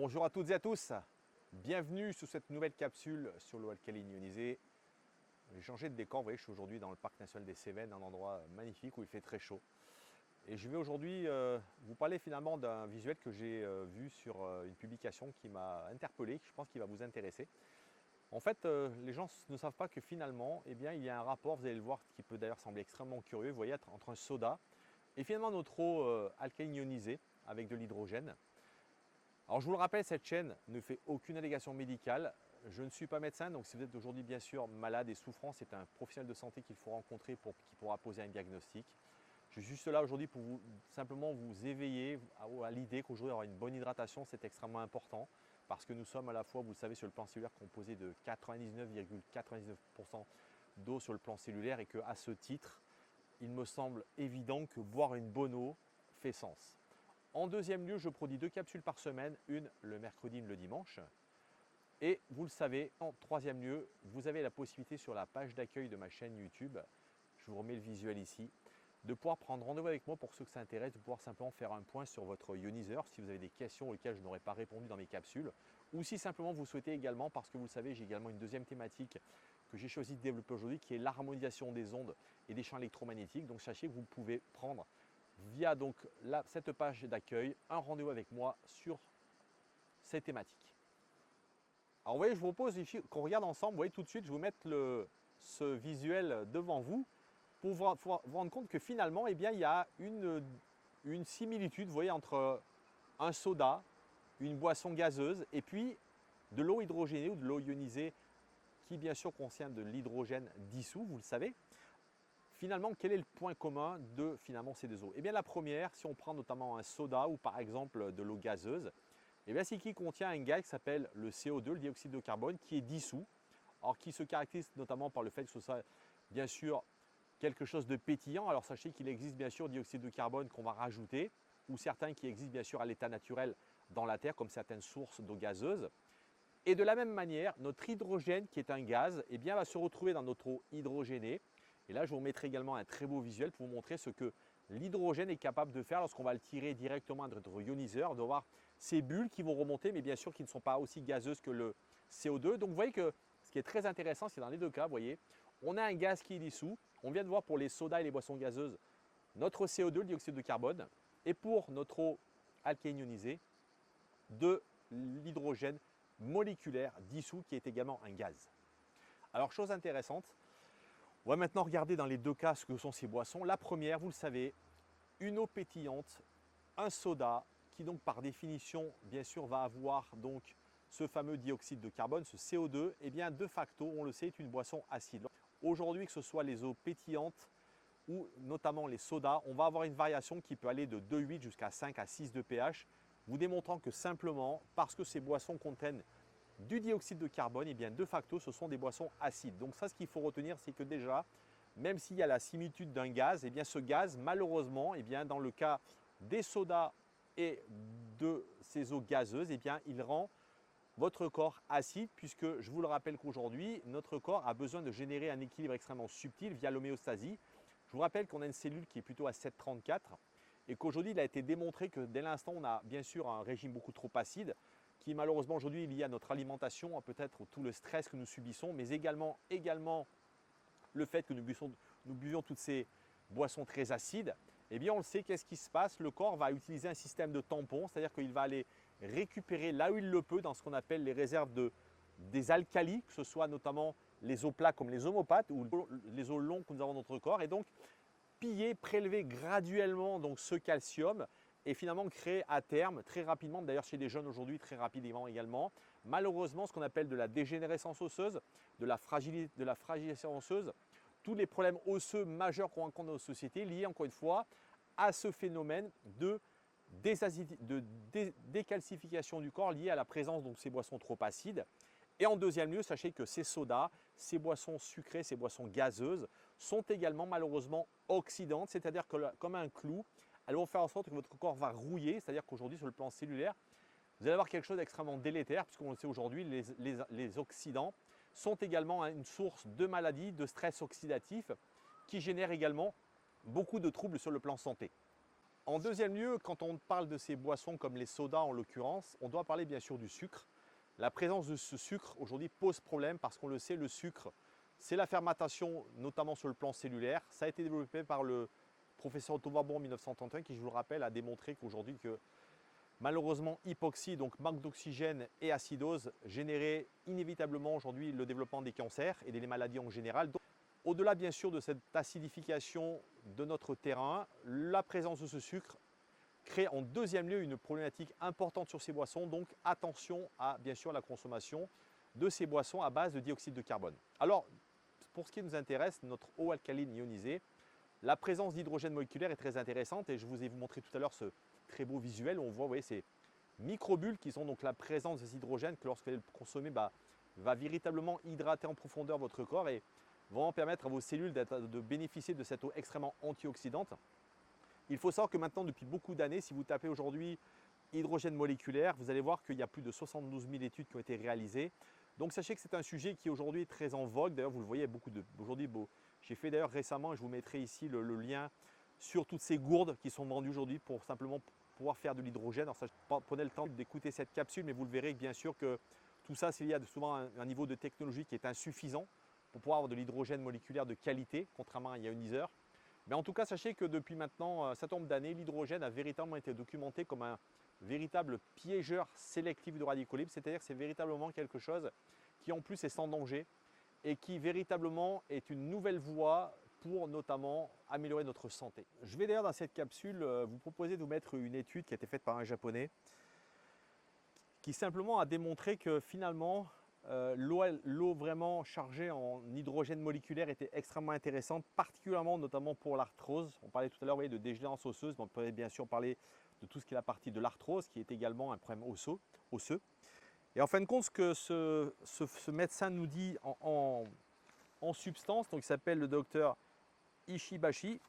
Bonjour à toutes et à tous, bienvenue sous cette nouvelle capsule sur l'eau alcaline ionisée. J'ai changé de décor, vous voyez, je suis aujourd'hui dans le parc national des Cévennes, un endroit magnifique où il fait très chaud. Et je vais aujourd'hui vous parler finalement d'un visuel que j'ai vu sur une publication qui m'a interpellé, que je pense qu'il va vous intéresser. En fait, les gens ne savent pas que finalement, eh bien, il y a un rapport, vous allez le voir, qui peut d'ailleurs sembler extrêmement curieux, vous voyez, entre un soda et finalement notre eau alcaline ionisée avec de l'hydrogène. Alors je vous le rappelle, cette chaîne ne fait aucune allégation médicale. Je ne suis pas médecin, donc si vous êtes aujourd'hui bien sûr malade et souffrant, c'est un professionnel de santé qu'il faut rencontrer qui pourra poser un diagnostic. Je suis juste là aujourd'hui pour simplement vous éveiller à l'idée qu'aujourd'hui avoir une bonne hydratation, c'est extrêmement important parce que nous sommes à la fois, vous le savez, sur le plan cellulaire composé de 99,99% d'eau sur le plan cellulaire et qu'à ce titre, il me semble évident que boire une bonne eau fait sens. En deuxième lieu, je produis 2 capsules par semaine, une le mercredi, une le dimanche. Et vous le savez, en troisième lieu, vous avez la possibilité sur la page d'accueil de ma chaîne YouTube, je vous remets le visuel ici, de pouvoir prendre rendez-vous avec moi pour ceux que ça intéresse, de pouvoir simplement faire un point sur votre ioniseur si vous avez des questions auxquelles je n'aurais pas répondu dans mes capsules, ou si simplement vous souhaitez également, parce que vous le savez, j'ai également une deuxième thématique que j'ai choisi de développer aujourd'hui qui est l'harmonisation des ondes et des champs électromagnétiques. Donc sachez que vous pouvez prendre via donc cette page d'accueil un rendez-vous avec moi sur ces thématiques. Alors vous voyez, je vous propose qu'on regarde ensemble, vous voyez tout de suite, je vais vous mettre ce visuel devant vous pour vous rendre compte que finalement, eh bien, il y a une similitude, vous voyez, entre un soda, une boisson gazeuse et puis de l'eau hydrogénée ou de l'eau ionisée qui bien sûr contient de l'hydrogène dissous, vous le savez. Finalement, quel est le point commun de finalement ces deux eaux? Eh bien la première, si on prend notamment un soda ou par exemple de l'eau gazeuse, eh bien c'est qu'il contient un gaz qui s'appelle le CO2, le dioxyde de carbone, qui est dissous, alors qui se caractérise notamment par le fait que ce soit bien sûr quelque chose de pétillant. Alors sachez qu'il existe bien sûr du dioxyde de carbone qu'on va rajouter, ou certains qui existent bien sûr à l'état naturel dans la Terre, comme certaines sources d'eau gazeuse. Et de la même manière, notre hydrogène, qui est un gaz, eh bien, va se retrouver dans notre eau hydrogénée. Et là, je vous remettrai également un très beau visuel pour vous montrer ce que l'hydrogène est capable de faire lorsqu'on va le tirer directement de notre ioniseur, de voir ces bulles qui vont remonter, mais bien sûr qui ne sont pas aussi gazeuses que le CO2. Donc vous voyez que ce qui est très intéressant, c'est dans les deux cas, vous voyez, on a un gaz qui est dissous. On vient de voir pour les sodas et les boissons gazeuses, notre CO2, le dioxyde de carbone, et pour notre eau alcaline ionisée, de l'hydrogène moléculaire dissous qui est également un gaz. Alors chose intéressante, on va maintenant regarder dans les deux cas ce que sont ces boissons. La première, vous le savez, une eau pétillante, un soda qui donc par définition bien sûr va avoir donc ce fameux dioxyde de carbone, ce CO2, et bien de facto on le sait est une boisson acide. Aujourd'hui que ce soit les eaux pétillantes ou notamment les sodas, on va avoir une variation qui peut aller de 2,8 jusqu'à 5 à 6 de pH, vous démontrant que simplement parce que ces boissons contiennent du dioxyde de carbone, et bien de facto ce sont des boissons acides. Donc ça, ce qu'il faut retenir, c'est que déjà, même s'il y a la similitude d'un gaz, et bien ce gaz malheureusement, et bien dans le cas des sodas et de ces eaux gazeuses, et bien il rend votre corps acide, puisque je vous le rappelle qu'aujourd'hui, notre corps a besoin de générer un équilibre extrêmement subtil via l'homéostasie. Je vous rappelle qu'on a une cellule qui est plutôt à 7,34 et qu'aujourd'hui, il a été démontré que dès l'instant, on a bien sûr un régime beaucoup trop acide qui malheureusement aujourd'hui est lié à notre alimentation, à peut-être tout le stress que nous subissons, mais également le fait que nous buvions toutes ces boissons très acides. Eh bien, on le sait, qu'est-ce qui se passe? Le corps va utiliser un système de tampon, c'est-à-dire qu'il va aller récupérer là où il le peut dans ce qu'on appelle les réserves des alcalis, que ce soit notamment les eaux plates comme les homopathes ou les eaux longues que nous avons dans notre corps, et donc piller, prélever graduellement donc ce calcium et finalement créer à terme, très rapidement, d'ailleurs chez les jeunes aujourd'hui, très rapidement également, malheureusement ce qu'on appelle de la dégénérescence osseuse, de la fragilisation osseuse, tous les problèmes osseux majeurs qu'on rencontre dans nos sociétés liés encore une fois à ce phénomène de décalcification du corps lié à la présence de ces boissons trop acides. Et en deuxième lieu, sachez que ces sodas, ces boissons sucrées, ces boissons gazeuses sont également malheureusement oxydantes, c'est-à-dire que comme un clou, elles vont faire en sorte que votre corps va rouiller, c'est-à-dire qu'aujourd'hui sur le plan cellulaire, vous allez avoir quelque chose d'extrêmement délétère, puisqu'on le sait aujourd'hui, les oxydants sont également une source de maladies, de stress oxydatif, qui génère également beaucoup de troubles sur le plan santé. En deuxième lieu, quand on parle de ces boissons comme les sodas en l'occurrence, on doit parler bien sûr du sucre. La présence de ce sucre aujourd'hui pose problème parce qu'on le sait, le sucre, c'est la fermentation, notamment sur le plan cellulaire. Ça a été développé par le professeur Otto Warburg en 1931 qui, je vous le rappelle, a démontré qu'aujourd'hui que malheureusement, hypoxie, donc manque d'oxygène et acidose, générait inévitablement aujourd'hui le développement des cancers et des maladies en général. Au-delà bien sûr de cette acidification de notre terrain, la présence de ce sucre crée en deuxième lieu une problématique importante sur ces boissons. Donc attention à bien sûr la consommation de ces boissons à base de dioxyde de carbone. Alors pour ce qui nous intéresse, notre eau alcaline ionisée, la présence d'hydrogène moléculaire est très intéressante et je vous ai montré tout à l'heure ce très beau visuel où on voit, vous voyez, ces microbules qui sont donc la présence des hydrogènes que lorsque vous le consommez, va véritablement hydrater en profondeur votre corps et vraiment permettre à vos cellules de bénéficier de cette eau extrêmement antioxydante. Il faut savoir que maintenant, depuis beaucoup d'années, si vous tapez aujourd'hui hydrogène moléculaire, vous allez voir qu'il y a plus de 72 000 études qui ont été réalisées. Donc sachez que c'est un sujet qui aujourd'hui est très en vogue. D'ailleurs, vous le voyez, aujourd'hui, j'ai fait d'ailleurs récemment, et je vous mettrai ici le lien sur toutes ces gourdes qui sont vendues aujourd'hui pour simplement pouvoir faire de l'hydrogène. Alors ça, prenez le temps d'écouter cette capsule, mais vous le verrez bien sûr que tout ça, c'est lié à souvent un niveau de technologie qui est insuffisant pour pouvoir avoir de l'hydrogène moléculaire de qualité, contrairement à un ioniseur. Mais en tout cas, sachez que depuis maintenant un certain nombre d'années, l'hydrogène a véritablement été documenté comme un véritable piégeur sélectif de radicaux libres, c'est-à-dire que c'est véritablement quelque chose qui en plus est sans danger et qui véritablement est une nouvelle voie pour notamment améliorer notre santé. Je vais d'ailleurs dans cette capsule vous proposer de vous mettre une étude qui a été faite par un japonais qui simplement a démontré que finalement l'eau vraiment chargée en hydrogène moléculaire était extrêmement intéressante, particulièrement notamment pour l'arthrose. On parlait tout à l'heure de dégénérescence osseuse, mais on pourrait bien sûr parler de tout ce qui est la partie de l'arthrose qui est également un problème osseux. Et en fin de compte, ce que ce médecin nous dit en substance, donc il s'appelle le docteur Ishibashi,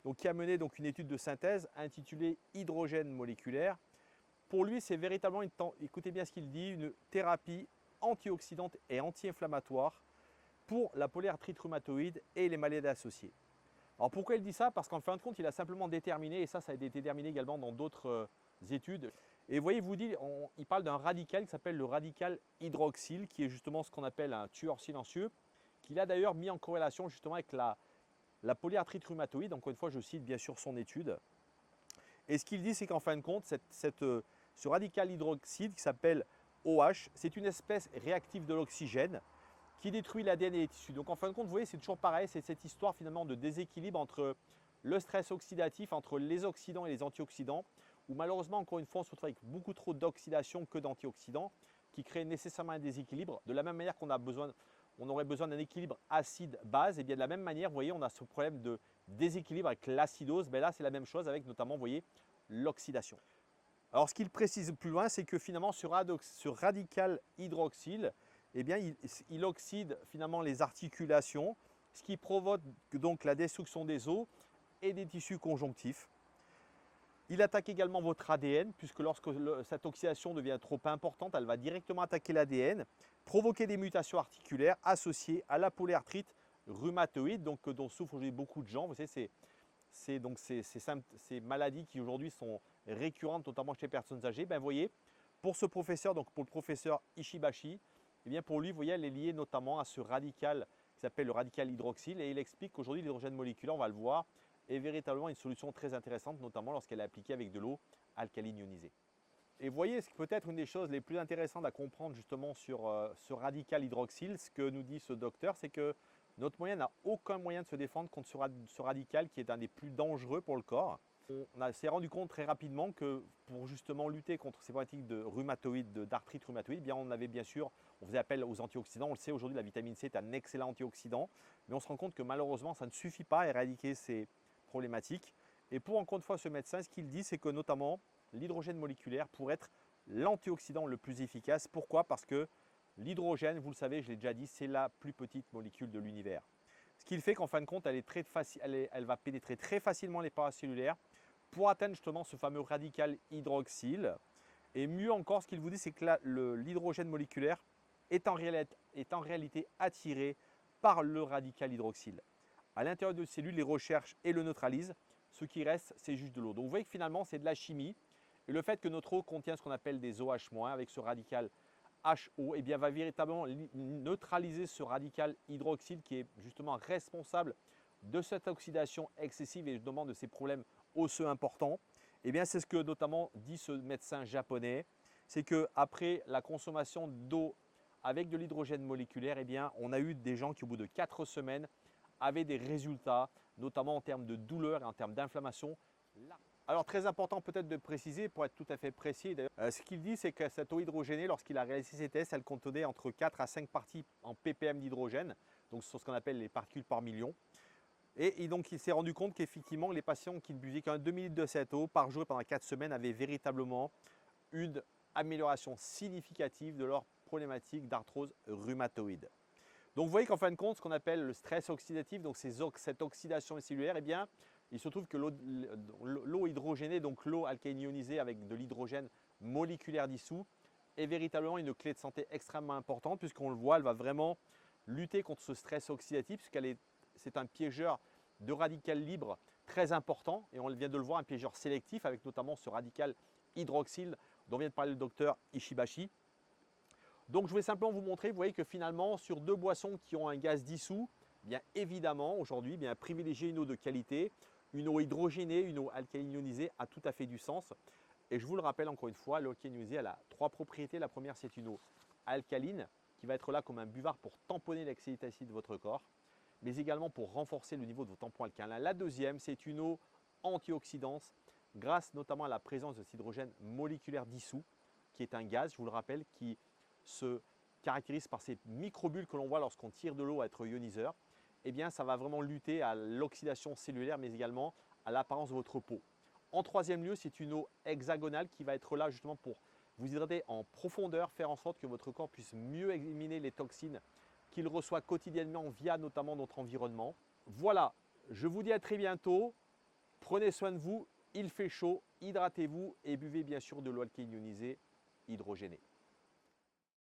donc, qui a mené donc, une étude de synthèse intitulée Hydrogène moléculaire. Pour lui, c'est véritablement, écoutez bien ce qu'il dit, une thérapie antioxydante et anti-inflammatoire pour la polyarthrite rhumatoïde et les maladies associées. Alors pourquoi il dit ça? Parce qu'en fin de compte, il a simplement déterminé, et ça a été déterminé également dans d'autres études. Et vous voyez, il parle d'un radical qui s'appelle le radical hydroxyle, qui est justement ce qu'on appelle un tueur silencieux, qu'il a d'ailleurs mis en corrélation justement avec la polyarthrite rhumatoïde. Encore une fois, je cite bien sûr son étude. Et ce qu'il dit, c'est qu'en fin de compte, ce radical hydroxyle qui s'appelle OH, c'est une espèce réactive de l'oxygène qui détruit l'ADN et les tissus. Donc en fin de compte, vous voyez, c'est toujours pareil, c'est cette histoire finalement de déséquilibre entre le stress oxydatif, entre les oxydants et les antioxydants, où malheureusement, encore une fois, on se retrouve avec beaucoup trop d'oxydation que d'antioxydants, qui crée nécessairement un déséquilibre. De la même manière qu'on aurait besoin d'un équilibre acide-base, et bien de la même manière, vous voyez, on a ce problème de déséquilibre avec l'acidose. Ben là, c'est la même chose avec notamment, vous voyez, l'oxydation. Alors, ce qu'il précise plus loin, c'est que finalement, ce radical hydroxyle, eh bien, il oxyde finalement les articulations, ce qui provoque donc la destruction des os et des tissus conjonctifs. Il attaque également votre ADN, puisque lorsque cette oxydation devient trop importante, elle va directement attaquer l'ADN, provoquer des mutations articulaires associées à la polyarthrite rhumatoïde, donc, dont souffrent aujourd'hui beaucoup de gens. Vous savez, ces maladies qui aujourd'hui sont récurrentes, notamment chez les personnes âgées. Ben, vous voyez, pour ce professeur, donc pour le professeur Ishibashi, eh bien pour lui, vous voyez, elle est liée notamment à ce radical qui s'appelle le radical hydroxyle. Et il explique qu'aujourd'hui, l'hydrogène moléculaire, on va le voir, est véritablement une solution très intéressante, notamment lorsqu'elle est appliquée avec de l'eau alcaline ionisée. Et vous voyez, peut-être une des choses les plus intéressantes à comprendre justement sur ce radical hydroxyle, ce que nous dit ce docteur, c'est que notre moyen n'a aucun moyen de se défendre contre ce radical qui est un des plus dangereux pour le corps. On s'est rendu compte très rapidement que pour justement lutter contre ces problématiques de rhumatoïde, d'arthrite rhumatoïde, bien on faisait appel aux antioxydants. On le sait aujourd'hui, la vitamine C est un excellent antioxydant, mais on se rend compte que malheureusement, ça ne suffit pas à éradiquer ces problématiques. Et pour encore une fois ce médecin, ce qu'il dit, c'est que notamment l'hydrogène moléculaire pourrait être l'antioxydant le plus efficace. Pourquoi? Parce que l'hydrogène, vous le savez, je l'ai déjà dit, c'est la plus petite molécule de l'univers. Ce qui fait qu'en fin de compte, elle va pénétrer très facilement les paracellulaires pour atteindre justement ce fameux radical hydroxyle. Et mieux encore, ce qu'il vous dit, c'est que l'hydrogène moléculaire est en réalité attiré par le radical hydroxyle. À l'intérieur de cellules, les recherches et le neutralisent, ce qui reste, c'est juste de l'eau. Donc vous voyez que finalement, c'est de la chimie. Et le fait que notre eau contient ce qu'on appelle des OH- avec ce radical HO, eh bien, va véritablement neutraliser ce radical hydroxyle qui est justement responsable de cette oxydation excessive et justement de ces problèmes osseux importants. Eh bien, c'est ce que notamment dit ce médecin japonais, c'est qu'après la consommation d'eau avec de l'hydrogène moléculaire, eh bien, on a eu des gens qui au bout de 4 semaines avaient des résultats, notamment en termes de douleur et en termes d'inflammation. Alors très important peut-être de préciser, pour être tout à fait précis, ce qu'il dit, c'est que cette eau hydrogénée, lorsqu'il a réalisé ses tests, elle contenait entre 4 à 5 parties en ppm d'hydrogène, donc ce sont ce qu'on appelle les particules par million. Et donc il s'est rendu compte qu'effectivement les patients qui ne buvaient qu'un 2 ml de cette eau par jour pendant 4 semaines avaient véritablement une amélioration significative de leur problématique d'arthrose rhumatoïde. Donc vous voyez qu'en fin de compte, ce qu'on appelle le stress oxydatif, donc cette oxydation cellulaire, eh bien, il se trouve que l'eau hydrogénée, donc l'eau alcaline ionisée avec de l'hydrogène moléculaire dissous, est véritablement une clé de santé extrêmement importante puisqu'on le voit, elle va vraiment lutter contre ce stress oxydatif c'est un piégeur de radical libre très important et on vient de le voir, un piégeur sélectif avec notamment ce radical hydroxyle dont vient de parler le docteur Ishibashi. Donc je vais simplement vous montrer, vous voyez que finalement sur 2 boissons qui ont un gaz dissous, bien évidemment aujourd'hui privilégier une eau de qualité, une eau hydrogénée, une eau alcaline ionisée a tout à fait du sens. Et je vous le rappelle encore une fois, l'eau alcaline ionisée elle a 3 propriétés. La première, c'est une eau alcaline qui va être là comme un buvard pour tamponner l'excès d'acide de votre corps, mais également pour renforcer le niveau de vos tampons alcalins. La deuxième, c'est une eau antioxydante grâce notamment à la présence de cet hydrogène moléculaire dissous qui est un gaz, je vous le rappelle, qui se caractérise par ces microbules que l'on voit lorsqu'on tire de l'eau à être ioniseur. Eh bien, ça va vraiment lutter à l'oxydation cellulaire, mais également à l'apparence de votre peau. En troisième lieu, c'est une eau hexagonale qui va être là justement pour vous hydrater en profondeur, faire en sorte que votre corps puisse mieux éliminer les toxines qu'il reçoit quotidiennement via notamment notre environnement. Voilà, je vous dis à très bientôt. Prenez soin de vous, il fait chaud, hydratez-vous et buvez bien sûr de l'eau alcaline ionisée hydrogénée.